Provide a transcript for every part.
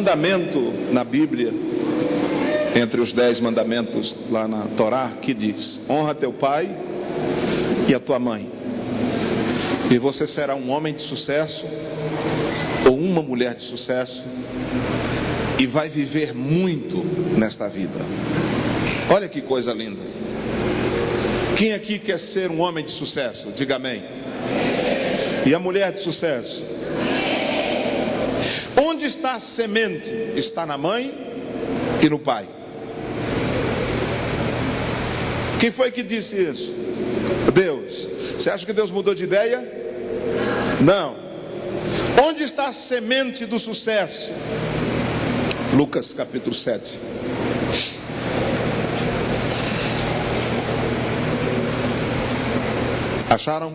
mandamento na Bíblia, entre os 10 mandamentos lá na Torá, que diz: honra teu pai e a tua mãe, e você será um homem de sucesso ou uma mulher de sucesso, e vai viver muito nesta vida. Olha que coisa linda. Quem aqui quer ser um homem de sucesso? Diga amém. E a mulher de sucesso? Onde está a semente? Está na mãe e no pai. Quem foi que disse isso? Deus. Você acha que Deus mudou de ideia? Não. Onde está a semente do sucesso? Lucas capítulo 7. Acharam?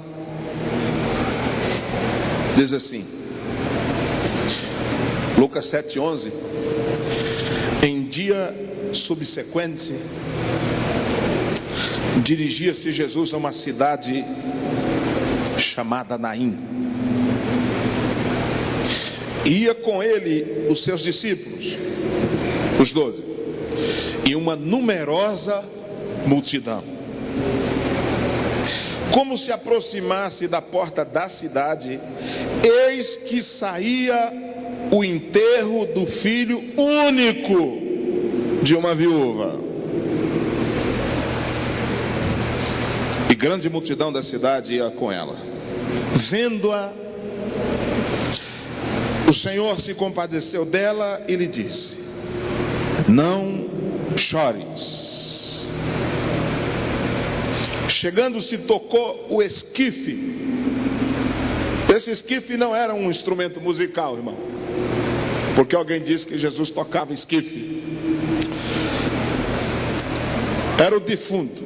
Diz assim, Lucas 7:11. Em dia subsequente, dirigia-se Jesus a uma cidade chamada Naim. Ia com ele os seus discípulos, os 12, e uma numerosa multidão. Como se aproximasse da porta da cidade, eis que saía o enterro do filho único de uma viúva. E grande multidão da cidade ia com ela. Vendo-a, o Senhor se compadeceu dela e lhe disse: não chores. Chegando-se, tocou o esquife. Esse esquife não era um instrumento musical, irmão, porque alguém disse que Jesus tocava esquife. Era o defunto.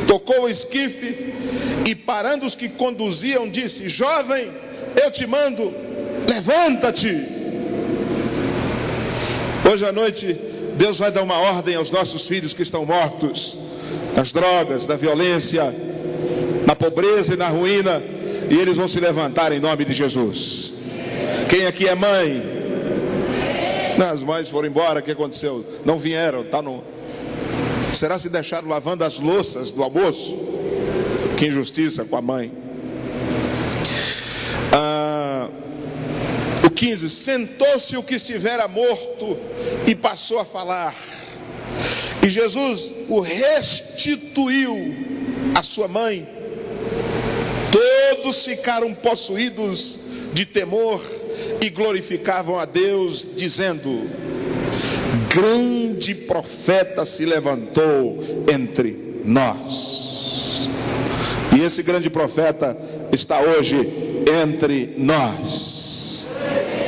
Tocou o esquife e, parando os que conduziam, disse: jovem, eu te mando, levanta-te. Hoje à noite Deus vai dar uma ordem aos nossos filhos que estão mortos nas drogas, na violência, na pobreza e na ruína, e eles vão se levantar em nome de Jesus. Quem aqui é mãe? Não, as mães foram embora. O que aconteceu? Não vieram. Será se deixaram lavando as louças do almoço? Que injustiça com a mãe. O 15. Sentou-se o que estivera morto e passou a falar. E Jesus o restituiu à sua mãe. Todos ficaram possuídos de temor e glorificavam a Deus, dizendo: grande profeta se levantou entre nós. E esse grande profeta está hoje entre nós.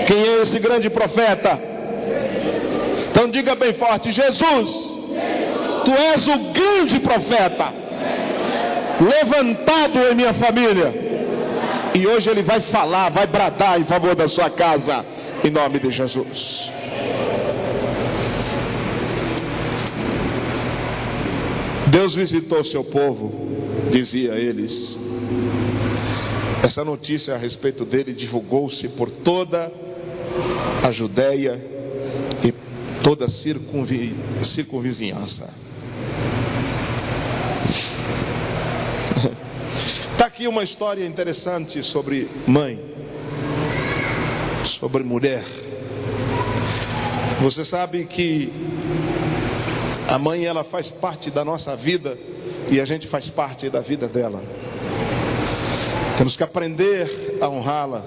Quem é esse grande profeta? Então diga bem forte: Jesus, tu és o grande profeta levantado em minha família. E hoje ele vai falar, vai bradar em favor da sua casa, em nome de Jesus. Deus visitou o seu povo, dizia eles. Essa notícia a respeito dele divulgou-se por toda a Judéia e toda a circunvizinhança. Está aqui uma história interessante sobre mãe, sobre mulher. Você sabe que a mãe, ela faz parte da nossa vida e a gente faz parte da vida dela. Temos que aprender a honrá-la.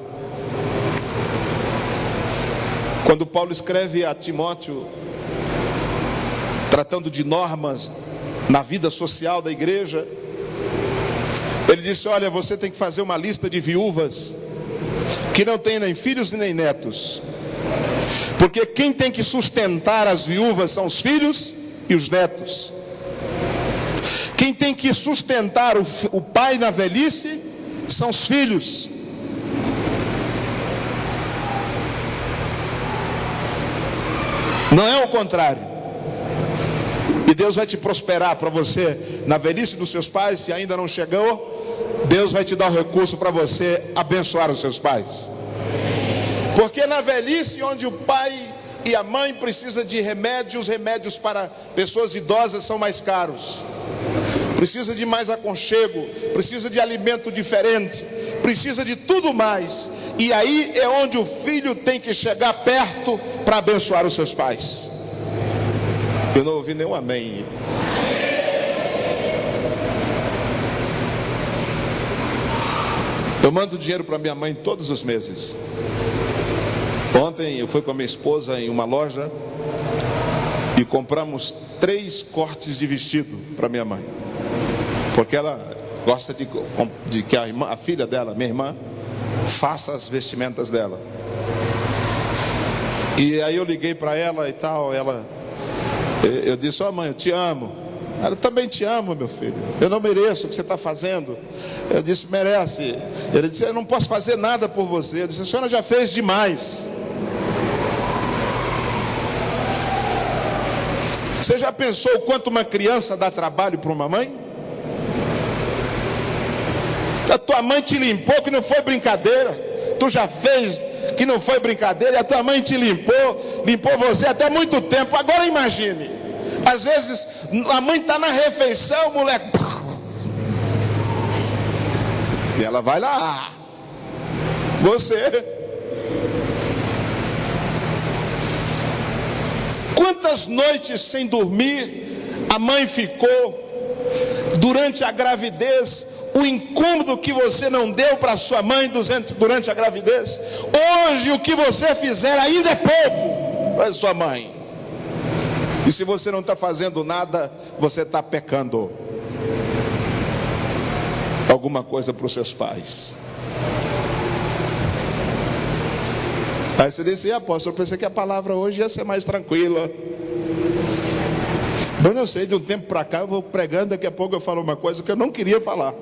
Quando Paulo escreve a Timóteo, tratando de normas na vida social da igreja, ele disse: olha, você tem que fazer uma lista de viúvas que não têm nem filhos nem netos, porque quem tem que sustentar as viúvas são os filhos e os netos. Quem tem que sustentar o pai na velhice são os filhos. Não é o contrário. E Deus vai te prosperar para você na velhice dos seus pais. Se ainda não chegou, Deus vai te dar o recurso para você abençoar os seus pais. Porque na velhice, onde o pai e a mãe precisa de remédios. Remédios para pessoas idosas são mais caros. Precisa de mais aconchego, precisa de alimento diferente, precisa de tudo mais. E aí é onde o filho tem que chegar perto para abençoar os seus pais. Eu não ouvi nenhum amém. Eu mando dinheiro para minha mãe todos os meses. Ontem eu fui com a minha esposa em uma loja e compramos 3 cortes de vestido para minha mãe, porque ela gosta de que a filha dela, minha irmã, faça as vestimentas dela. E aí eu liguei para ela e tal, eu disse: ó mãe, eu te amo. Ela: também te amo, meu filho, eu não mereço o que você está fazendo. Eu disse: merece. Ele disse: eu não posso fazer nada por você. Eu disse: a senhora já fez demais. Você já pensou o quanto uma criança dá trabalho para uma mãe? A tua mãe te limpou, que não foi brincadeira. Tu já fez que não foi brincadeira, e a tua mãe te limpou você até muito tempo. Agora imagine, às vezes a mãe está na refeição, o moleque, e ela vai lá, você. Quantas noites sem dormir a mãe ficou durante a gravidez? O incômodo que você não deu para sua mãe durante a gravidez, hoje o que você fizer ainda é pouco para sua mãe. E se você não está fazendo nada, você está pecando alguma coisa para os seus pais. Aí você disse: apóstolo, eu pensei que a palavra hoje ia ser mais tranquila. Eu não sei, de um tempo para cá eu vou pregando, daqui a pouco eu falo uma coisa que eu não queria falar.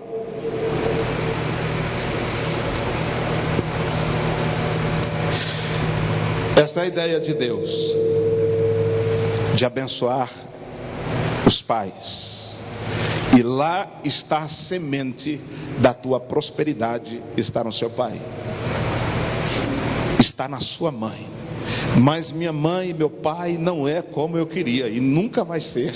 Esta é a ideia de Deus, de abençoar os pais. E lá está a semente da tua prosperidade, está no seu pai, está na sua mãe. Mas minha mãe e meu pai não é como eu queria, e nunca vai ser.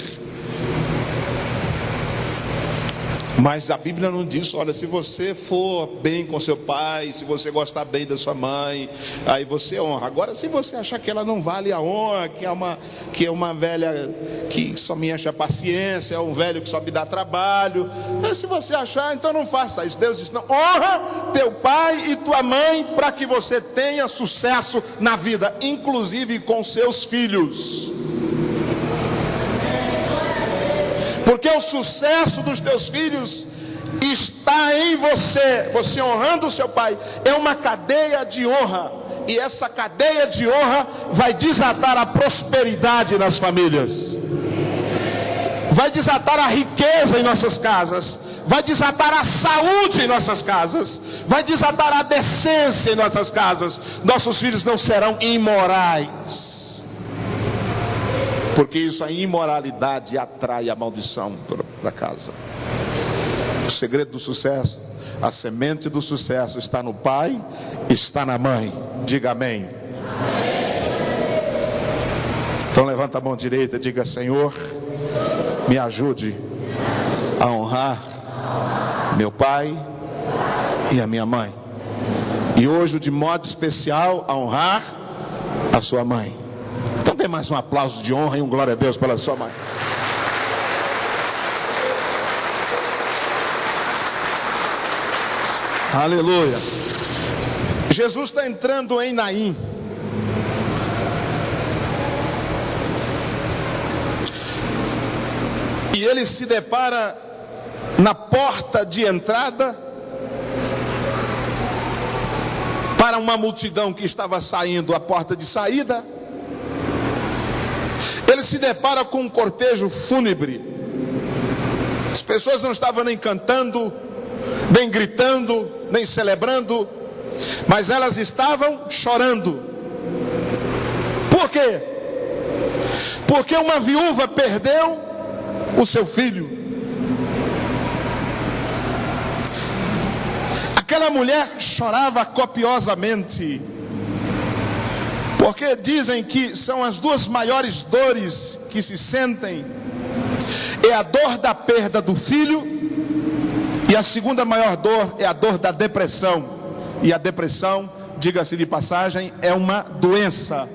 Mas a Bíblia não diz: olha, se você for bem com seu pai, se você gostar bem da sua mãe, aí você honra. Agora, se você achar que ela não vale a honra, que é uma velha que só me enche a paciência, é um velho que só me dá trabalho, mas se você achar, então não faça isso. Deus diz: não, honra teu pai e tua mãe, para que você tenha sucesso na vida, inclusive com seus filhos. Porque o sucesso dos teus filhos está em você. Você honrando o seu pai é uma cadeia de honra, e essa cadeia de honra vai desatar a prosperidade nas famílias, vai desatar a riqueza em nossas casas, vai desatar a saúde em nossas casas, vai desatar a decência em nossas casas. Nossos filhos não serão imorais, porque isso, a imoralidade atrai a maldição para casa. O segredo do sucesso, a semente do sucesso está no pai, está na mãe. Diga amém. Então levanta a mão direita e diga: Senhor, me ajude a honrar meu pai e a minha mãe, e hoje de modo especial a honrar a sua mãe. Então dê mais um aplauso de honra e um glória a Deus pela sua mãe. Aleluia. Jesus está entrando em Naim. E ele se depara na porta de entrada para uma multidão que estava saindo à porta de saída. Ele se depara com um cortejo fúnebre. As pessoas não estavam nem cantando, nem gritando, nem celebrando, mas elas estavam chorando. Por quê? Porque uma viúva perdeu o seu filho. Aquela mulher chorava copiosamente, Porque dizem que são as duas maiores dores que se sentem. É a dor da perda do filho, e a segunda maior dor é a dor da depressão. E a depressão, diga-se de passagem, é uma doença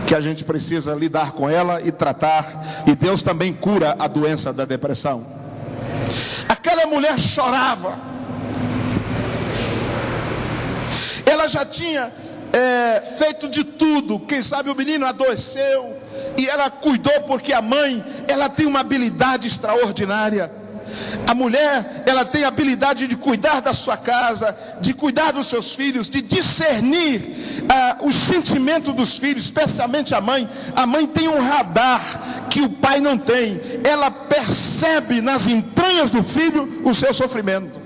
que a gente precisa lidar com ela e tratar, e Deus também cura a doença da depressão. Aquela mulher chorava. Ela já tinha feito de tudo. Quem sabe o menino adoeceu e ela cuidou, porque a mãe, ela tem uma habilidade extraordinária. A mulher, ela tem a habilidade de cuidar da sua casa, de cuidar dos seus filhos, de discernir os sentimentos dos filhos, especialmente a mãe. A mãe tem um radar que o pai não tem. Ela percebe nas entranhas do filho o seu sofrimento.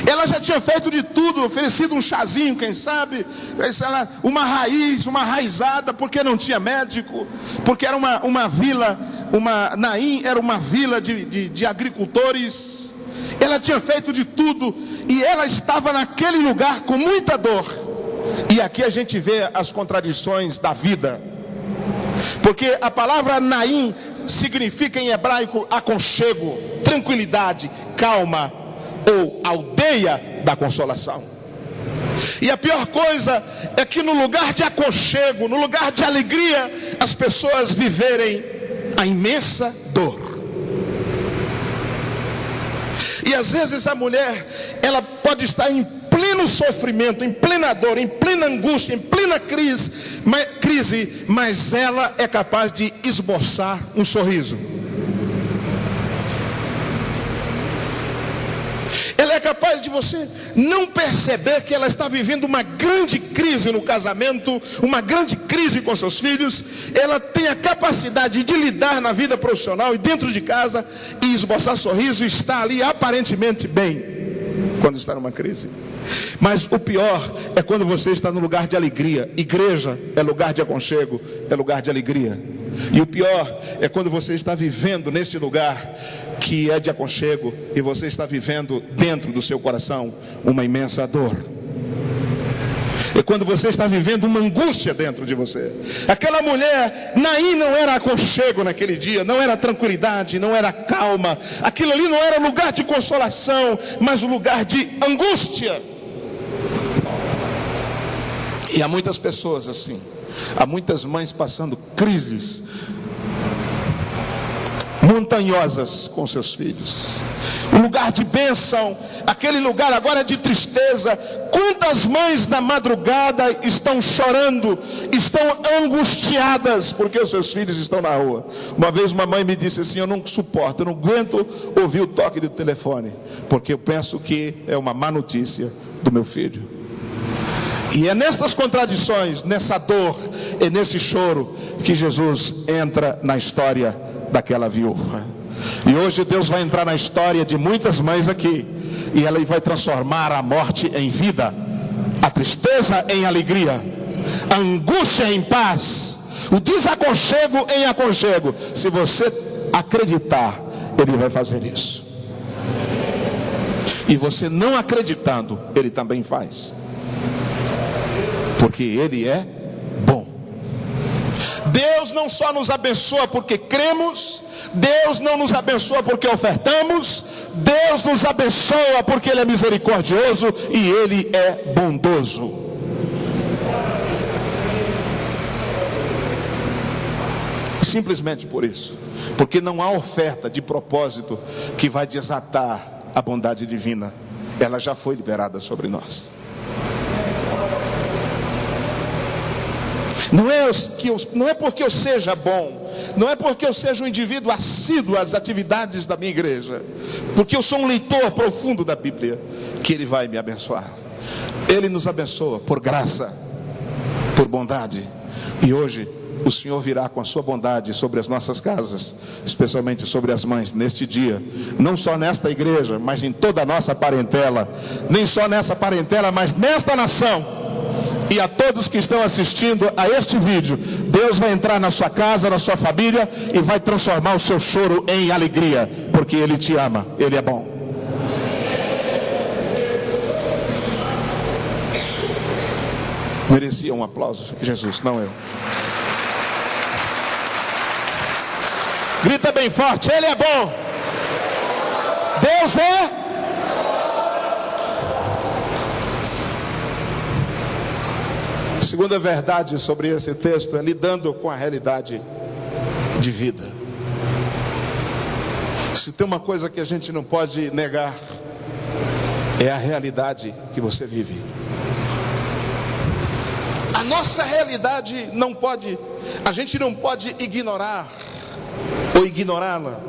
Ela já tinha feito de tudo, oferecido um chazinho, quem sabe, uma raiz, uma raizada, porque não tinha médico, porque era uma vila, Naim era uma vila de agricultores. Ela tinha feito de tudo, e ela estava naquele lugar com muita dor. E aqui a gente vê as contradições da vida, porque a palavra Naim significa em hebraico aconchego, tranquilidade, calma, ou aldeia da consolação. E a pior coisa é que no lugar de aconchego, no lugar de alegria, as pessoas viverem a imensa dor. E às vezes a mulher, ela pode estar em pleno sofrimento, em plena dor, em plena angústia, em plena crise, mas ela é capaz de esboçar um sorriso. Ela é capaz de você não perceber que ela está vivendo uma grande crise no casamento, uma grande crise com seus filhos. Ela tem a capacidade de lidar na vida profissional e dentro de casa e esboçar sorriso, e está ali aparentemente bem quando está numa crise. Mas o pior é quando você está no lugar de alegria. Igreja é lugar de aconchego, é lugar de alegria. E o pior é quando você está vivendo neste lugar que é de aconchego, e você está vivendo dentro do seu coração uma imensa dor. É quando você está vivendo uma angústia dentro de você. Aquela mulher, Naim, não era aconchego naquele dia, não era tranquilidade, não era calma. Aquilo ali não era lugar de consolação, mas um lugar de angústia. E há muitas pessoas assim, há muitas mães passando crises montanhosas com seus filhos. Um lugar de bênção, aquele lugar agora de tristeza. Quantas mães na madrugada estão chorando, estão angustiadas porque os seus filhos estão na rua. Uma vez uma mãe me disse assim: eu não suporto, eu não aguento ouvir o toque do telefone, porque eu penso que é uma má notícia do meu filho. E é nessas contradições, nessa dor e nesse choro que Jesus entra na história daquela viúva. E hoje Deus vai entrar na história de muitas mães aqui, e Ele vai transformar a morte em vida, a tristeza em alegria, a angústia em paz, o desaconchego em aconchego. Se você acreditar, Ele vai fazer isso. E você não acreditando, Ele também faz, porque Ele é bom. Deus não só nos abençoa porque cremos, Deus não nos abençoa porque ofertamos, Deus nos abençoa porque Ele é misericordioso e Ele é bondoso. Simplesmente por isso, porque não há oferta de propósito que vai desatar a bondade divina. Ela já foi liberada sobre nós. Não é porque eu seja bom, não é porque eu seja um indivíduo assíduo às atividades da minha igreja, porque eu sou um leitor profundo da Bíblia, que Ele vai me abençoar. Ele nos abençoa por graça, por bondade. E hoje o Senhor virá com a sua bondade sobre as nossas casas, especialmente sobre as mães, neste dia. Não só nesta igreja, mas em toda a nossa parentela. Nem só nessa parentela, mas nesta nação. E a todos que estão assistindo a este vídeo, Deus vai entrar na sua casa, na sua família, e vai transformar o seu choro em alegria, porque Ele te ama, Ele é bom. Merecia um aplauso, Jesus, não eu. Grita bem forte, Ele é bom. Deus é. Segunda verdade sobre esse texto é lidando com a realidade de vida. Se tem uma coisa que a gente não pode negar, é a realidade que você vive. A nossa realidade não pode, a gente não pode ignorar ou ignorá-la.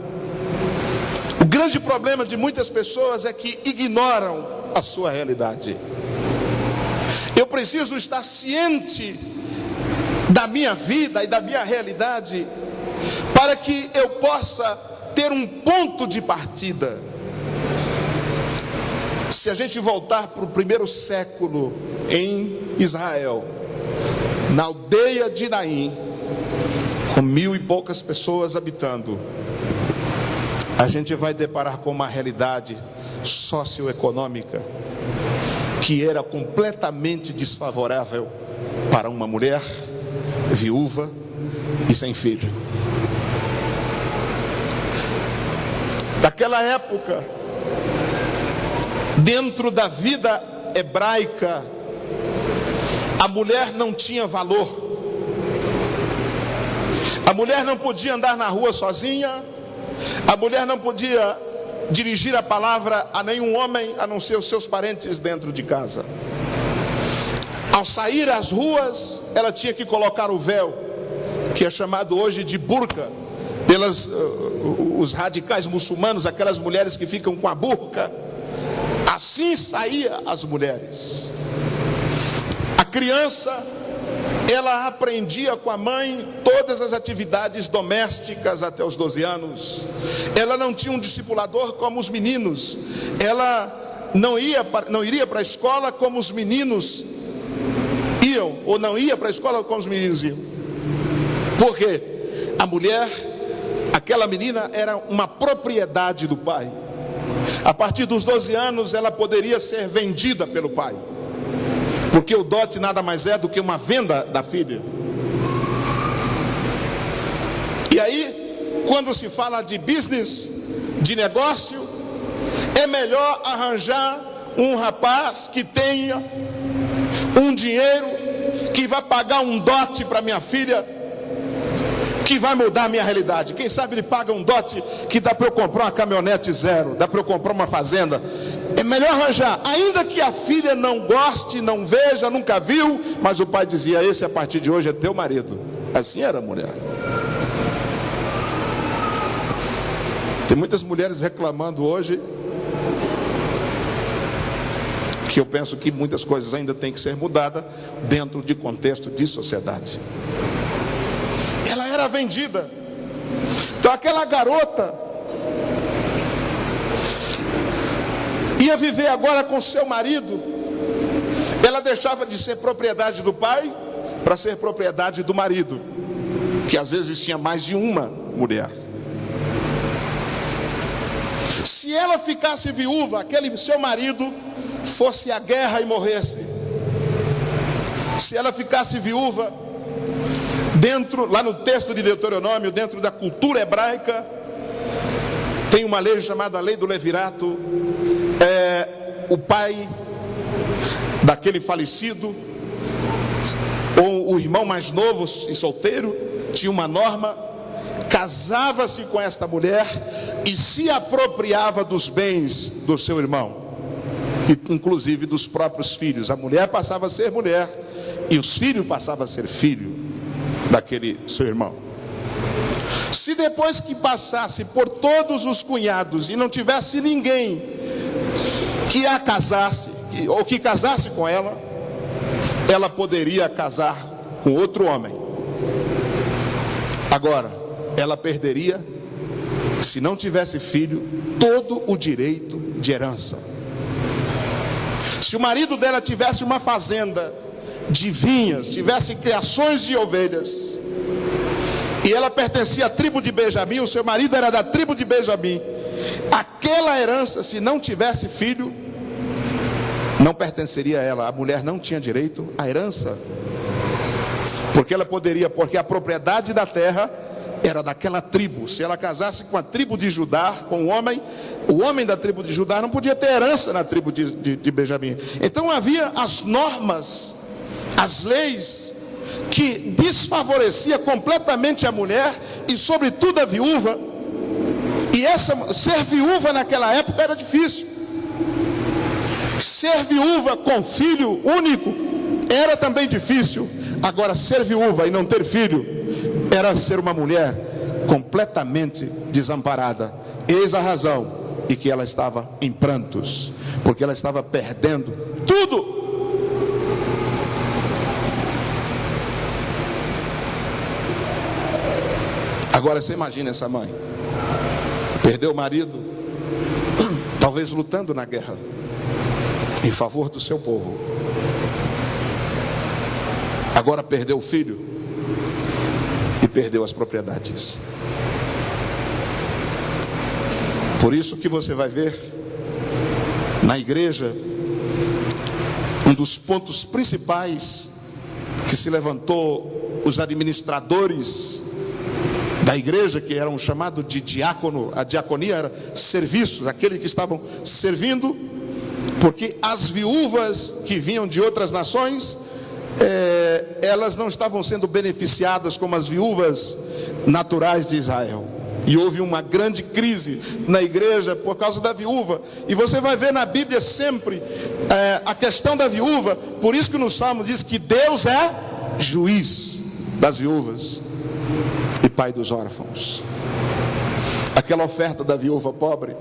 O grande problema de muitas pessoas é que ignoram a sua realidade. Eu preciso estar ciente da minha vida e da minha realidade, para que eu possa ter um ponto de partida. Se a gente voltar para o primeiro século em Israel, na aldeia de Naim, com 1000 e poucas pessoas habitando, a gente vai deparar com uma realidade socioeconômica que era completamente desfavorável para uma mulher viúva e sem filho. Daquela época, dentro da vida hebraica, a mulher não tinha valor. A mulher não podia andar na rua sozinha. A mulher não podia dirigir a palavra a nenhum homem, a não ser os seus parentes dentro de casa. Ao sair às ruas, ela tinha que colocar o véu, que é chamado hoje de burca, pelos os radicais muçulmanos, aquelas mulheres que ficam com a burca. Assim saía as mulheres. A criança, ela aprendia com a mãe todas as atividades domésticas até os 12 anos. Ela não tinha um discipulador como os meninos. Ela não iria para a escola como os meninos iam, ou não ia para a escola como os meninos iam. Por quê? A mulher, aquela menina, era uma propriedade do pai. A partir dos 12 anos ela poderia ser vendida pelo pai, porque o dote nada mais é do que uma venda da filha. E aí, quando se fala de business, de negócio, é melhor arranjar um rapaz que tenha um dinheiro, que vai pagar um dote para minha filha, que vai mudar a minha realidade. Quem sabe ele paga um dote que dá para eu comprar uma caminhonete zero, dá para eu comprar uma fazenda. É melhor arranjar, ainda que a filha não goste, não veja, nunca viu, mas o pai dizia: esse a partir de hoje é teu marido. Assim era a mulher. Tem muitas mulheres reclamando hoje, que eu penso que muitas coisas ainda têm que ser mudadas dentro de contexto de sociedade. Ela era vendida. Então aquela garota ia viver agora com seu marido. Ela deixava de ser propriedade do pai para ser propriedade do marido, que às vezes tinha mais de uma mulher. Se ela ficasse viúva, aquele seu marido fosse à guerra e morresse, se ela ficasse viúva, lá no texto de Deuteronômio, dentro da cultura hebraica, tem uma lei chamada lei do levirato. O pai daquele falecido, ou o irmão mais novo e solteiro, tinha uma norma: casava-se com esta mulher e se apropriava dos bens do seu irmão, inclusive dos próprios filhos. A mulher passava a ser mulher e os filhos passavam a ser filho daquele seu irmão. Se depois que passasse por todos os cunhados e não tivesse ninguém que a casasse, ou que casasse com ela, ela poderia casar com outro homem. Agora, ela perderia, se não tivesse filho, todo o direito de herança. Se o marido dela tivesse uma fazenda de vinhas, tivesse criações de ovelhas, e ela pertencia à tribo de Benjamim, o seu marido era da tribo de Benjamim, aquela herança, se não tivesse filho, não pertenceria a ela. A mulher não tinha direito à herança, porque a propriedade da terra era daquela tribo. Se ela casasse com a tribo de Judá, com o homem da tribo de Judá não podia ter herança na tribo de Benjamim. Então havia as normas, as leis, que desfavorecia completamente a mulher e sobretudo a viúva. E ser viúva naquela época era difícil. Ser viúva com filho único era também difícil. Agora, ser viúva e não ter filho era ser uma mulher completamente desamparada. Eis a razão de que ela estava em prantos, porque ela estava perdendo tudo. Agora você imagina essa mãe, perdeu o marido, talvez lutando na guerra em favor do seu povo. Agora perdeu o filho e perdeu as propriedades. Por isso que você vai ver na igreja um dos pontos principais que se levantou, os administradores da igreja, que eram chamados de diácono. A diaconia era serviços, aqueles que estavam servindo, porque as viúvas que vinham de outras nações, elas não estavam sendo beneficiadas como as viúvas naturais de Israel. E houve uma grande crise na igreja por causa da viúva. E você vai ver na Bíblia sempre a questão da viúva. Por isso que no Salmo diz que Deus é juiz das viúvas e pai dos órfãos. Aquela oferta da viúva pobre,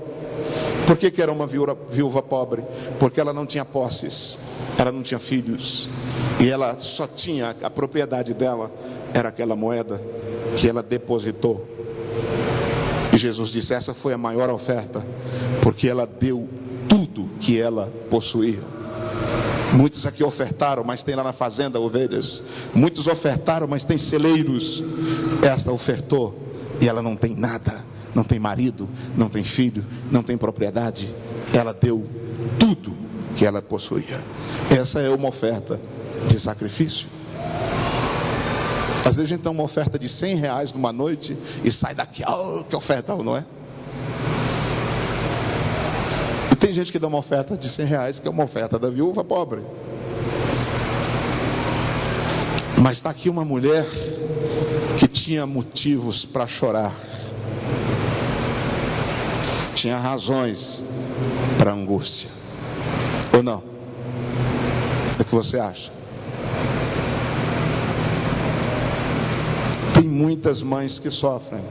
por que era uma viúva pobre? Porque ela não tinha posses, ela não tinha filhos, e ela só tinha, a propriedade dela era aquela moeda que ela depositou. E Jesus disse: essa foi a maior oferta, porque ela deu tudo que ela possuía. Muitos aqui ofertaram, mas tem lá na fazenda ovelhas. Muitos ofertaram, mas tem celeiros. Esta ofertou e ela não tem nada, não tem marido, não tem filho, não tem propriedade. Ela deu tudo que ela possuía. Essa é uma oferta de sacrifício. Às vezes a gente dá uma oferta de R$100 numa noite e sai daqui, que oferta, não é? E tem gente que dá uma oferta de R$100, que é uma oferta da viúva pobre. Mas está aqui uma mulher que tinha motivos para chorar, tinha razões para angústia, ou não? O que você acha? Tem muitas mães que sofrem,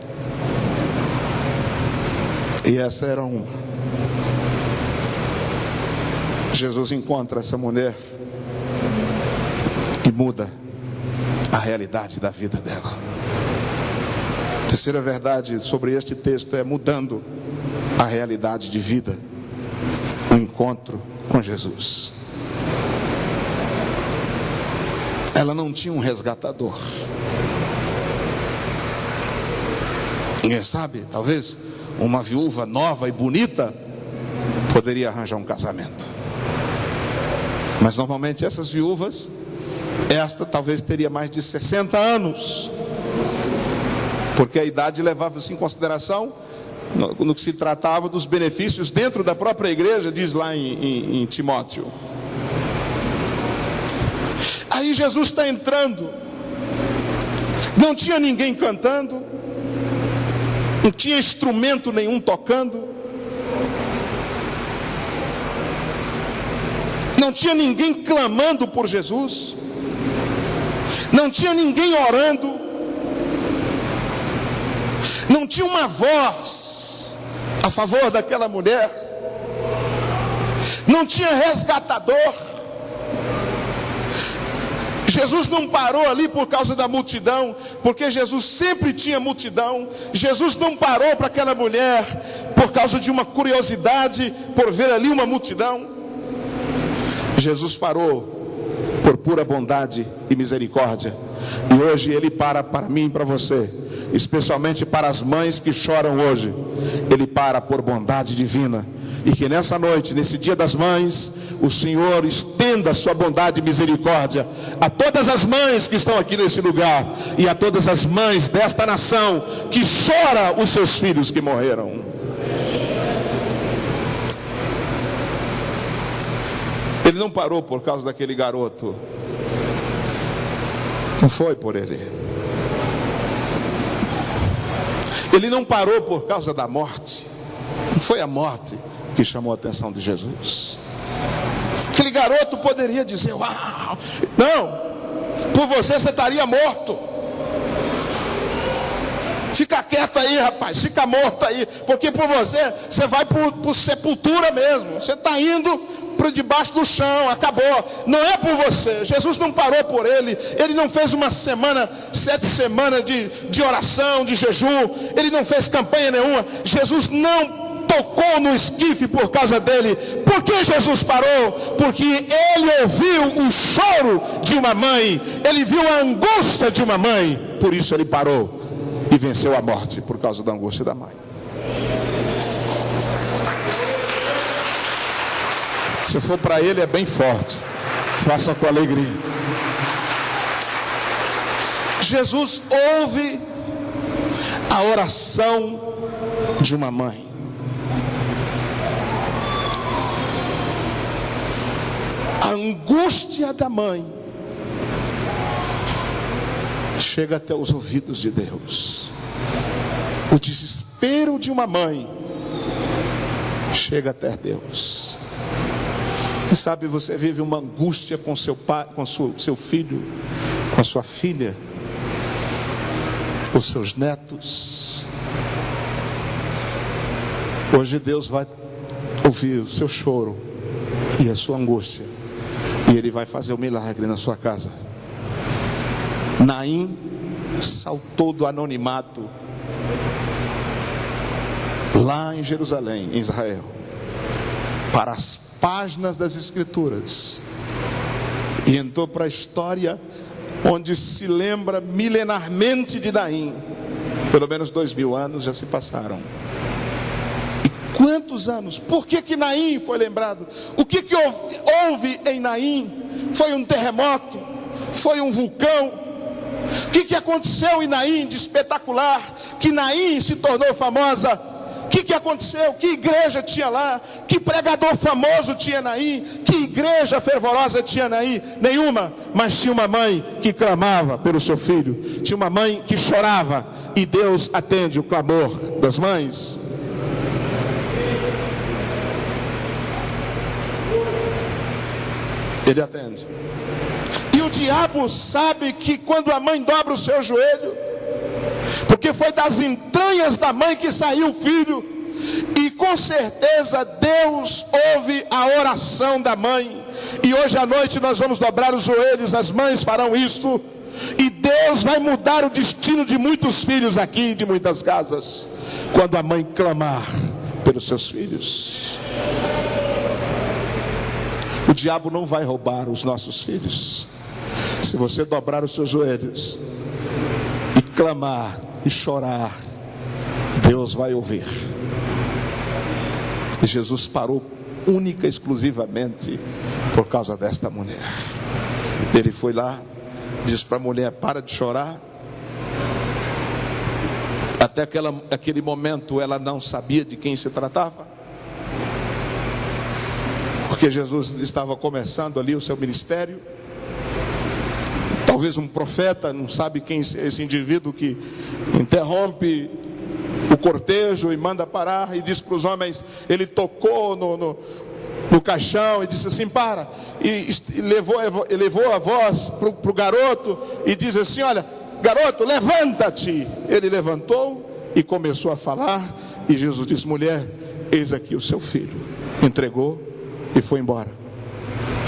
e essa era uma. Jesus encontra essa mulher e muda a realidade da vida dela. A terceira verdade sobre este texto é mudando a realidade de vida, o encontro com Jesus. Ela não tinha um resgatador. Ninguém sabe, talvez uma viúva nova e bonita poderia arranjar um casamento. Mas normalmente essas viúvas, esta talvez teria mais de 60 anos, porque a idade levava-se em consideração no que se tratava dos benefícios dentro da própria igreja, diz lá em Timóteo. Aí Jesus está entrando, não tinha ninguém cantando, não tinha instrumento nenhum tocando, não tinha ninguém clamando por Jesus, não tinha ninguém orando, não tinha uma voz a favor daquela mulher, não tinha resgatador. Jesus não parou ali por causa da multidão, porque Jesus sempre tinha multidão. Jesus não parou para aquela mulher por causa de uma curiosidade, por ver ali uma multidão. Jesus parou por pura bondade e misericórdia. E hoje Ele para mim e para você, especialmente para as mães que choram hoje. Ele para por bondade divina, E que nessa noite, nesse dia das mães, o Senhor estenda a sua bondade e misericórdia a todas as mães que estão aqui nesse lugar e a todas as mães desta nação que chora os seus filhos que morreram. Ele não parou por causa daquele garoto. Não foi por ele. Ele não parou por causa da morte. Não foi a morte que chamou a atenção de Jesus. Aquele garoto poderia dizer: uau, não, por você estaria morto. Fica quieto aí, rapaz, fica morto aí, porque por você vai por sepultura mesmo. Você está indo para debaixo do chão, acabou. Não é por você. Jesus não parou por ele. Ele não fez uma semana, 7 semanas de oração, de jejum. Ele não fez campanha nenhuma. Jesus não tocou no esquife por causa dele. Por que Jesus parou? Porque ele ouviu o choro de uma mãe. Ele viu a angústia de uma mãe. Por isso ele parou e venceu a morte por causa da angústia da mãe. Se for para ele é bem forte. Faça com alegria. Jesus ouve a oração de uma mãe. A angústia da mãe chega até os ouvidos de Deus. O desespero de uma mãe chega até Deus. E sabe, você vive uma angústia com seu pai, com seu filho, com a sua filha, os seus netos. Hoje Deus vai ouvir o seu choro e a sua angústia, e Ele vai fazer um milagre na sua casa. Naim saltou do anonimato lá em Jerusalém, em Israel, para as páginas das Escrituras, e entrou para a história onde se lembra milenarmente de Naim. Pelo menos 2000 anos já se passaram. E quantos anos? Por que Naim foi lembrado? O que houve em Naim? Foi um terremoto? Foi um vulcão? O que aconteceu em Naim de espetacular? Que Naim se tornou famosa? O que aconteceu? Que igreja tinha lá? Que pregador famoso tinha Naim? Que igreja fervorosa tinha Naim? Nenhuma. Mas tinha uma mãe que clamava pelo seu filho. Tinha uma mãe que chorava. E Deus atende o clamor das mães. Ele atende. E o diabo sabe que quando a mãe dobra o seu joelho, porque foi das entranhas da mãe que saiu o filho, e com certeza Deus ouve a oração da mãe. E hoje à noite nós vamos dobrar os joelhos, as mães farão isto, e Deus vai mudar o destino de muitos filhos aqui, de muitas casas, quando a mãe clamar pelos seus filhos. O diabo não vai roubar os nossos filhos. Se você dobrar os seus joelhos e clamar e chorar, Deus vai ouvir. E Jesus parou única e exclusivamente por causa desta mulher. Ele foi lá, disse para a mulher: para de chorar. Até aquele momento ela não sabia de quem se tratava, porque Jesus estava começando ali o seu ministério. Talvez um profeta, não sabe quem é esse indivíduo que interrompe o cortejo e manda parar, e diz para os homens, ele tocou no caixão e disse assim: para, e levou a voz para o garoto e diz assim: olha, garoto, levanta-te. Ele levantou e começou a falar, e Jesus disse: mulher, eis aqui o seu filho. Entregou e foi embora.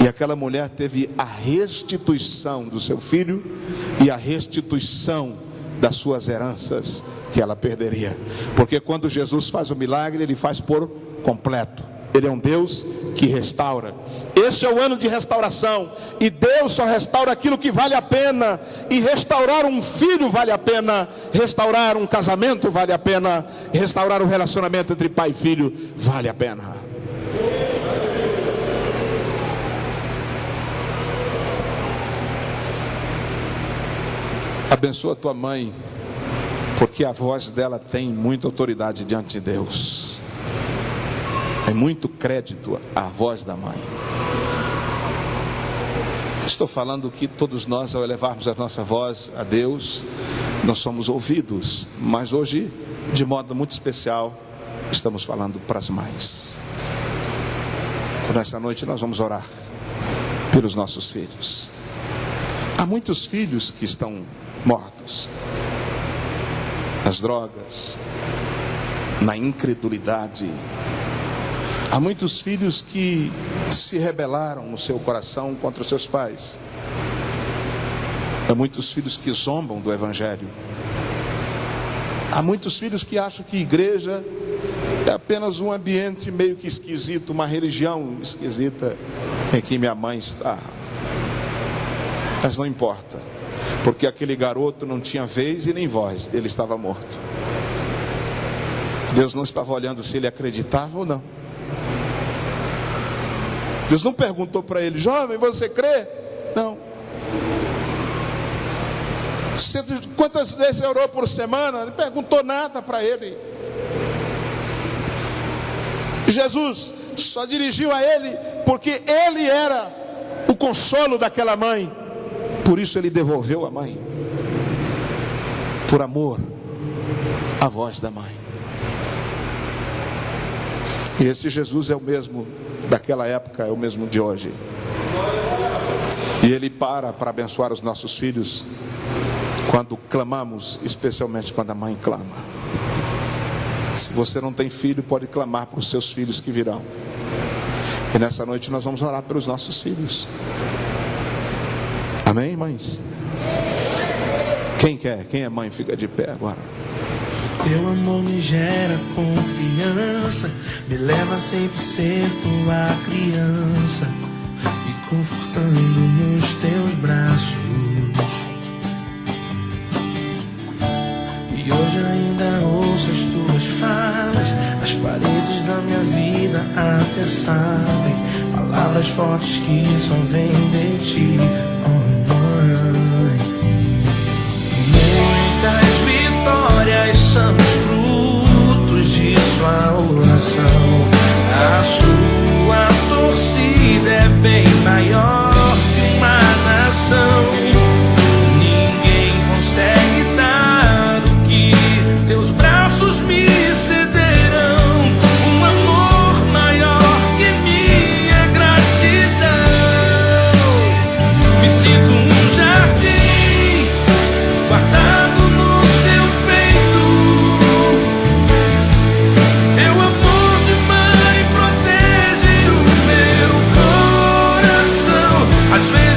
E aquela mulher teve a restituição do seu filho e a restituição das suas heranças que ela perderia. Porque quando Jesus faz o milagre, Ele faz por completo. Ele é um Deus que restaura. Este é o ano de restauração. E Deus só restaura aquilo que vale a pena. E restaurar um filho vale a pena. Restaurar um casamento vale a pena. Restaurar um relacionamento entre pai e filho vale a pena. Abençoa tua mãe, porque a voz dela tem muita autoridade diante de Deus. É muito crédito a voz da mãe. Estou falando que todos nós, ao elevarmos a nossa voz a Deus, nós somos ouvidos. Mas hoje, de modo muito especial, estamos falando para as mães. Por essa noite nós vamos orar pelos nossos filhos. Há muitos filhos que estão mortos nas drogas, na incredulidade. Há muitos filhos que se rebelaram no seu coração contra os seus pais. Há muitos filhos que zombam do Evangelho. Há muitos filhos que acham que igreja é apenas um ambiente meio que esquisito, uma religião esquisita em que minha mãe está. Mas não importa, porque aquele garoto não tinha vez e nem voz, ele estava morto. Deus não estava olhando se ele acreditava ou não. Deus não perguntou para ele: jovem, você crê? Não. Quantas vezes você orou por semana? Não perguntou nada para ele. Jesus só dirigiu a ele porque ele era o consolo daquela mãe. Por isso ele devolveu a mãe, por amor à voz da mãe. E esse Jesus é o mesmo daquela época, é o mesmo de hoje. E ele para abençoar os nossos filhos quando clamamos, especialmente quando a mãe clama. Se você não tem filho, pode clamar para os seus filhos que virão. E nessa noite nós vamos orar pelos nossos filhos. Amém, mães? Quem quer? Quem é mãe fica de pé agora. Teu amor me gera confiança, me leva a sempre ser tua criança, me confortando nos teus braços. E hoje ainda ouço as tuas falas, as paredes da minha vida até sabem, palavras fortes que só vêm de ti, oh mãe. Muitas vitórias são os frutos de sua oração. A sua torcida é bem maior que uma nação. Ninguém consegue dar o que teus braços me cederão. Um amor maior que minha gratidão. Me sinto um jardim guardado no seu peito. Teu amor de mãe protege o meu coração. Às vezes